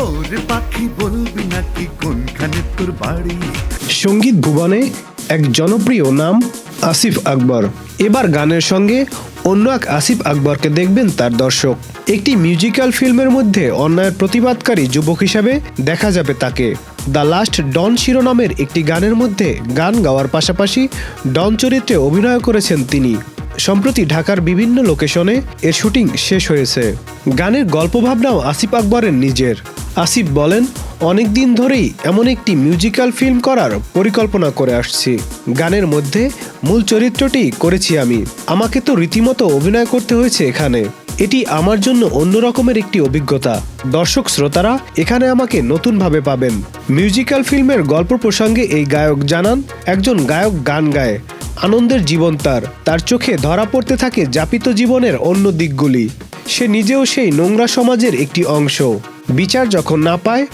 ওরে পাখি বলবি নাকি কোনখানে তোর বাড়ি? সঙ্গীত ভুবনে এক জনপ্রিয় নাম আসিফ আকবর। এবার গানের সঙ্গে অন্য এক আসিফ আকবরকে দেখবেন তার দর্শক। একটি মিউজিক্যাল ফিল্মের মধ্যে অন্যায়ের প্রতিবাদকারী যুবক হিসাবে দেখা যাবে তাকে। দ্য লাস্ট ডন শিরোনামের একটি গানের মধ্যে গান গাওয়ার পাশাপাশি ডন চরিত্রে অভিনয় করেছেন তিনি। সম্প্রতি ঢাকার বিভিন্ন লোকেশনে এর শুটিং শেষ হয়েছে। গানের গল্প ভাবনাও আসিফ আকবরের নিজের। আসিফ বলেন, অনেক দিন ধরেই এমন একটি মিউজিক্যাল ফিল্ম করার পরিকল্পনা করে আসছি। গানের মধ্যে মূল চরিত্রটি করেছি আমি। আমাকে তো রীতিমতো অভিনয় করতে হয়েছে এখানে। এটি আমার জন্য অন্য রকমের একটি অভিজ্ঞতা। দর্শক শ্রোতারা এখানে আমাকে নতুনভাবে পাবেন। মিউজিক্যাল ফিল্মের গল্প প্রসঙ্গে এই গায়ক জানান, একজন গায়ক গান গায়, আনন্দের জীবন তার চোখে ধরা পড়তে থাকে যাপিত জীবনের অন্য দিকগুলি। সে নিজেও সেই নোংরা সমাজের একটি অংশ। বিচার যখন না পায়,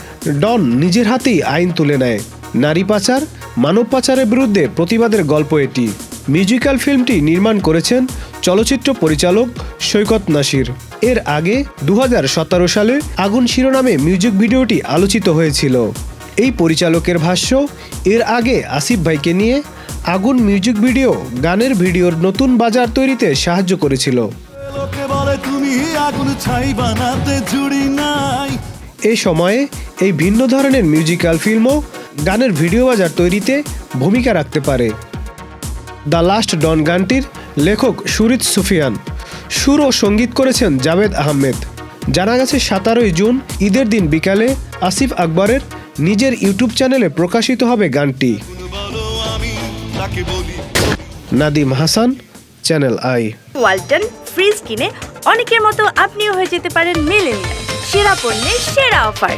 ডন নিজের হাতেই আইন তুলে নেয়। নারী পাচার, মানব পাচারের বিরুদ্ধে প্রতিবাদের গল্প এটি। মিউজিক্যাল ফিল্মটি নির্মাণ করেছেন চলচ্চিত্র পরিচালক সৈকত নাসির। এর আগে 2017 সালে আগুন শিরোনামে মিউজিক ভিডিওটি আলোচিত হয়েছিল। এই পরিচালকের ভাষ্য, এর আগে আসিফ ভাইকে নিয়ে আগুন মিউজিক ভিডিও গানের ভিডিওর নতুন বাজার তৈরিতে সাহায্য করেছিল। এই সময়ে এই ভিন্ন ধরনের মিউজিক্যাল ফিল্মও গানের ভিডিও বাজার তৈরিতে ভূমিকা রাখতে পারে। দ্য লাস্ট ডন গানটির লেখক সুরিত সুফিয়ান, সুর ও সঙ্গীত করেছেন জাভেদ আহমেদ। জানা গেছে 17 জুন ঈদের দিন বিকালে আসিফ আকবরের নিজের ইউটিউব চ্যানেলে প্রকাশিত হবে গানটি। Nadim Hasan, channel I. Walton fridge কিনে অনেকের মতো আপনিও হয়ে যেতে পারেন মিলেনিয়াল। সেরা পণ্যের সেরা অফার।